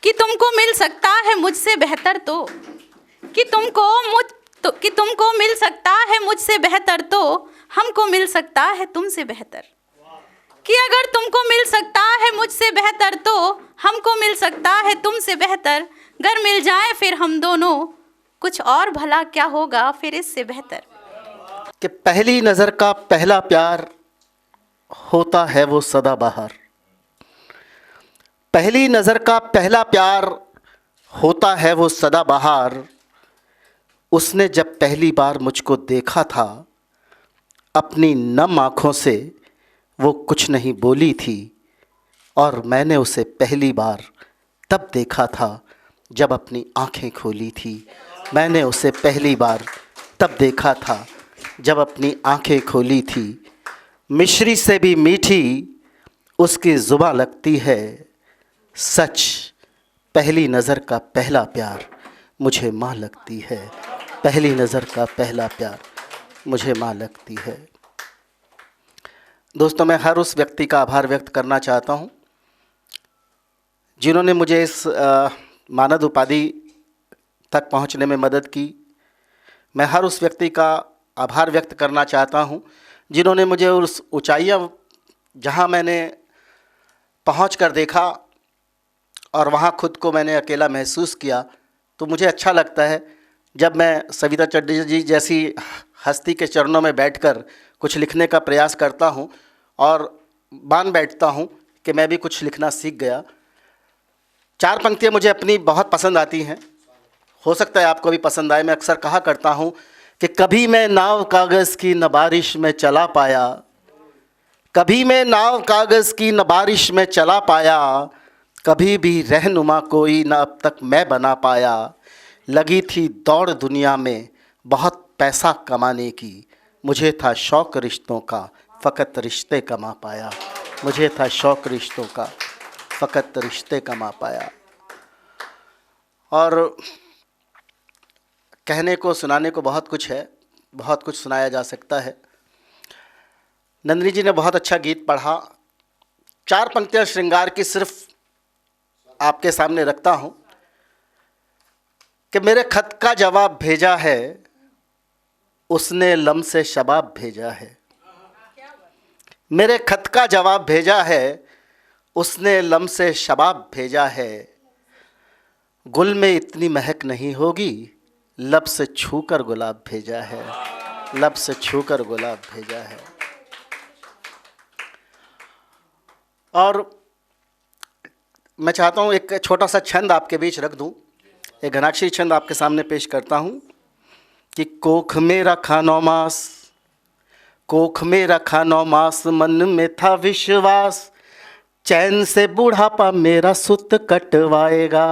कि तुमको मिल सकता है मुझसे बेहतर तो, कि तुमको मिल सकता है मुझसे बेहतर तो हमको मिल सकता है तुमसे बेहतर, कि अगर तुमको मिल सकता है मुझसे बेहतर तो हमको मिल सकता है तुमसे बेहतर, अगर मिल जाए फिर हम दोनों कुछ और भला क्या होगा फिर इससे बेहतर। कि पहली नज़र का पहला प्यार होता है वो सदाबहार, पहली नज़र का पहला प्यार होता है वो सदाबहार। उसने जब पहली बार मुझको देखा था, अपनी नम आँखों से वो कुछ नहीं बोली थी, और मैंने उसे पहली बार तब देखा था जब अपनी आँखें खोली थी। मैंने उसे पहली बार तब देखा था जब अपनी आँखें खोली थी। मिश्री से भी मीठी उसकी ज़ुबां लगती है, सच पहली नज़र का पहला प्यार मुझे माँ लगती है, पहली नज़र का पहला प्यार मुझे माँ लगती है। दोस्तों, मैं हर उस व्यक्ति का आभार व्यक्त करना चाहता हूँ जिन्होंने मुझे इस मानद उपाधि तक पहुँचने में मदद की। मैं हर उस व्यक्ति का आभार व्यक्त करना चाहता हूँ जिन्होंने मुझे उस ऊंचाइयाँ जहाँ मैंने पहुँच कर देखा और वहाँ खुद को मैंने अकेला महसूस किया, तो मुझे अच्छा लगता है जब मैं सविता चटर्जी जी जैसी हस्ती के चरणों में बैठकर कुछ लिखने का प्रयास करता हूँ और मान बैठता हूँ कि मैं भी कुछ लिखना सीख गया। 4 पंक्तियाँ मुझे अपनी बहुत पसंद आती हैं, हो सकता है आपको भी पसंद आए। मैं अक्सर कहा करता हूँ कि कभी मैं नाव कागज़ की न बारिश में चला पाया, कभी मैं नाव कागज़ की न बारिश में चला पाया, कभी भी रहनुमा कोई न अब तक मैं बना पाया। लगी थी दौड़ दुनिया में बहुत पैसा कमाने की, मुझे था शौक़ रिश्तों का फ़कत रिश्ते कमा पाया, मुझे था शौक़ रिश्तों का फ़कत रिश्ते कमा पाया। और कहने को सुनाने को बहुत कुछ है, बहुत कुछ सुनाया जा सकता है। नंदिनी जी ने बहुत अच्छा गीत पढ़ा। 4 पंक्तियाँ श्रृंगार की सिर्फ आपके सामने रखता हूँ कि मेरे खत का जवाब भेजा है उसने लम से शबाब भेजा है, मेरे खत का जवाब भेजा है उसने लम से शबाब भेजा है। गुल में इतनी महक नहीं होगी, लब से छूकर गुलाब भेजा है, लब से छूकर गुलाब भेजा है। और मैं चाहता हूँ एक छोटा सा छंद आपके बीच रख दूँ, एक घनाक्षरी छंद आपके सामने पेश करता हूँ कि कोख में रखा 9 मास, कोख में रखा 9 मास, मन में था विश्वास, चैन से बुढ़ापा मेरा सुत कटवाएगा।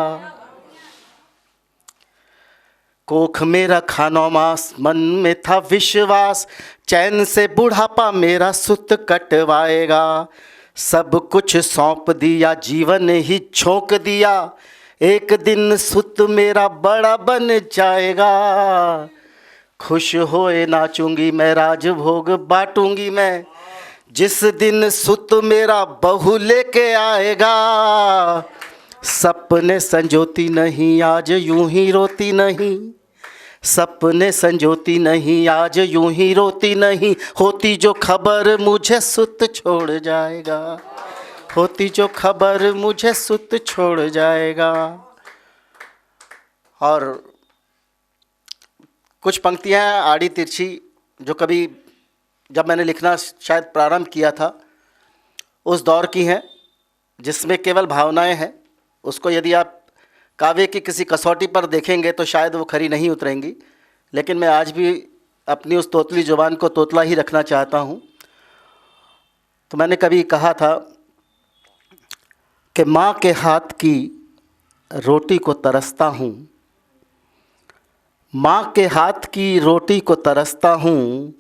कोख में रखा 9 मास, मन में था विश्वास, चैन से बुढ़ापा मेरा सुत कटवाएगा। सब कुछ सौंप दिया, जीवन ही झोंक दिया, एक दिन सुत मेरा बड़ा बन जाएगा। खुश होए नाचूंगी मैं, राजभोग बांटूंगी मैं, जिस दिन सुत मेरा बहू लेके आएगा। सपने संजोती नहीं आज यूं ही रोती नहीं, सपने संजोती नहीं आज यूं ही रोती नहीं, होती जो खबर मुझे सुत छोड़ जाएगा, होती जो खबर मुझे सुत छोड़ जाएगा। और कुछ पंक्तियाँ आड़ी तिरछी जो कभी जब मैंने लिखना शायद प्रारंभ किया था उस दौर की हैं, जिसमें केवल भावनाएं हैं। उसको यदि आप काव्य की किसी कसौटी पर देखेंगे तो शायद वो खरी नहीं उतरेंगी, लेकिन मैं आज भी अपनी उस तोतली ज़ुबान को तोतला ही रखना चाहता हूँ। तो मैंने कभी कहा था कि माँ के हाथ की रोटी को तरसता हूँ, माँ के हाथ की रोटी को तरसता हूँ,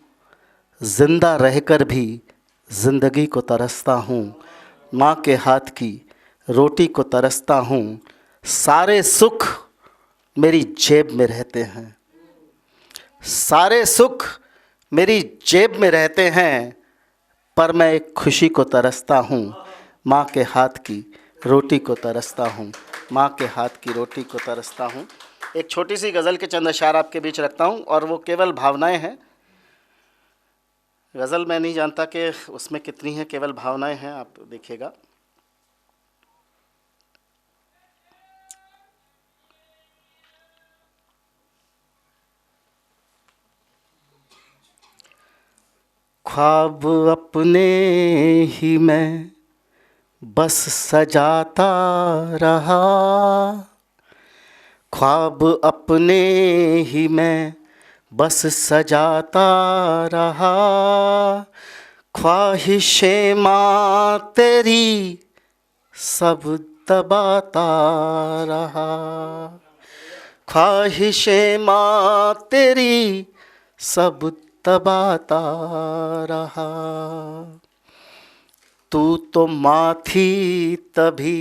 जिंदा रहकर भी ज़िंदगी को तरसता हूँ। माँ के हाथ की रोटी को तरसता हूँ, सारे सुख मेरी जेब में रहते हैं, सारे सुख मेरी जेब में रहते हैं, पर मैं एक खुशी को तरसता हूँ, माँ के हाथ की रोटी को तरसता हूँ, माँ के हाथ की रोटी को तरसता हूँ। एक छोटी सी गज़ल के चंद अशार आपके बीच रखता हूँ और वो केवल भावनाएं हैं। गज़ल मैं नहीं जानता कि उसमें कितनी है, केवल भावनाएं हैं, आप देखिएगा। ख्वाब अपने ही मैं बस सजाता रहा, ख्वाब अपने ही मैं बस सजाता रहा, ख्वाहिशें माँ तेरी सब दबाता रहा, ख्वाहिशें माँ तेरी सब दबाता रहा। तू तो माँ थी तभी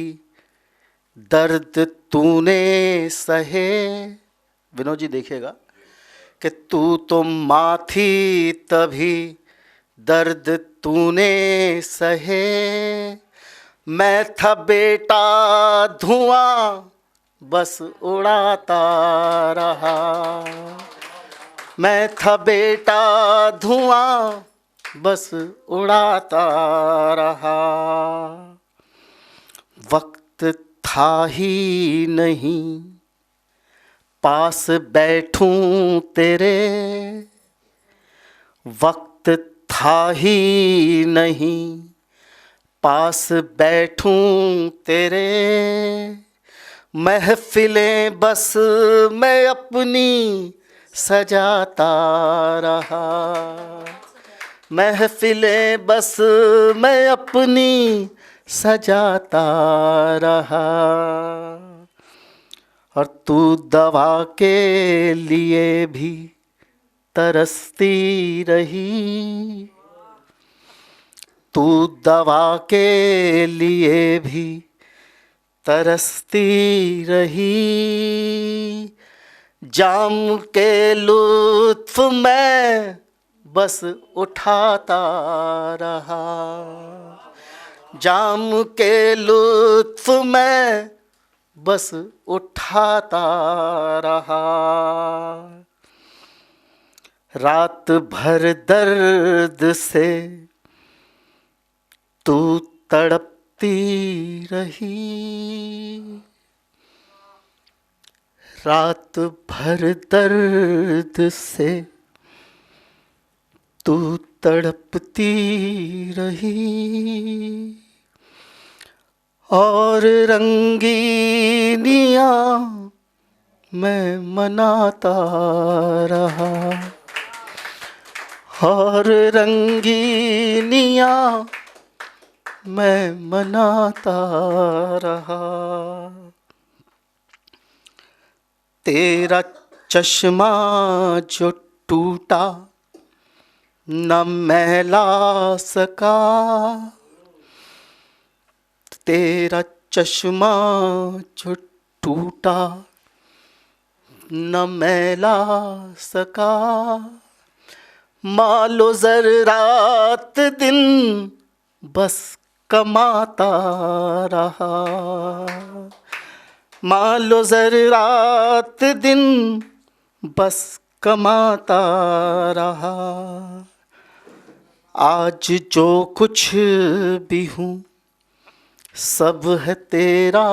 दर्द तूने सहे, विनोद जी देखिएगा, कि तू तो माँ थी तभी दर्द तूने सहे, मैं था बेटा धुआं बस उड़ाता रहा, मैं था बेटा धुआं बस उड़ाता रहा। वक्त था ही नहीं पास बैठूं तेरे, वक्त था ही नहीं पास बैठूं तेरे, महफिलें बस मैं अपनी सजाता रहा, महफिलें बस मैं अपनी सजाता रहा। और तू दवा के लिए भी तरसती रही, तू दवा के लिए भी तरसती रही, जाम के लुत्फ मैं बस उठाता रहा, जाम के लुत्फ मैं बस उठाता रहा। रात भर दर्द से तू तड़पती रही, रात भर दर्द से तू तड़पती रही, और रंगीनियाँ मैं मनाता रहा, और रंगीनियाँ मैं मनाता रहा। तेरा चश्मा जो टूटा न मैं ला सका, तेरा चश्मा जो टूटा न मैं ला सका, मालो ज़र रात दिन बस कमाता रहा, मालो ज़र रात दिन बस कमाता रहा। आज जो कुछ भी हूँ सब है तेरा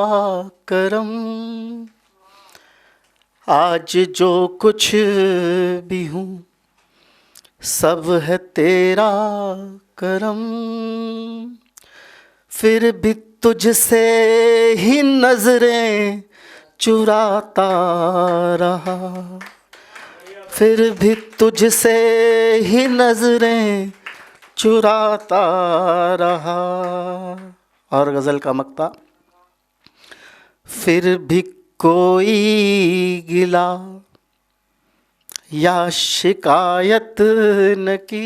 करम, आज जो कुछ भी हूँ सब है तेरा करम, फिर भी तुझसे ही नजरें चुराता रहा, फिर भी तुझसे ही नजरें चुराता रहा। और गज़ल का मक्ता, फिर भी कोई गिला या शिकायत न की,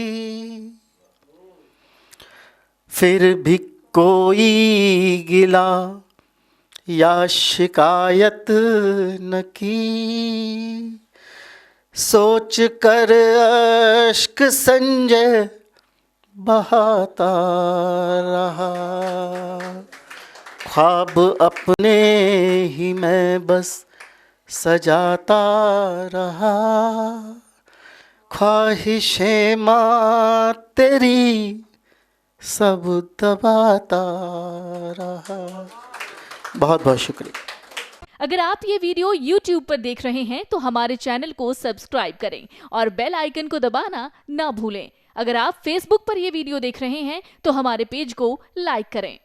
फिर भी कोई गिला या शिकायत न की, सोच कर अश्क संजय बहाता रहा, ख्वाब अपने ही मैं बस सजाता रहा, ख्वाहिशें माँ तेरी सब दबाता रहा। बहुत बहुत शुक्रिया। अगर आप ये वीडियो YouTube पर देख रहे हैं तो हमारे चैनल को सब्सक्राइब करें और बेल आइकन को दबाना ना भूलें। अगर आप Facebook पर ये वीडियो देख रहे हैं तो हमारे पेज को लाइक करें।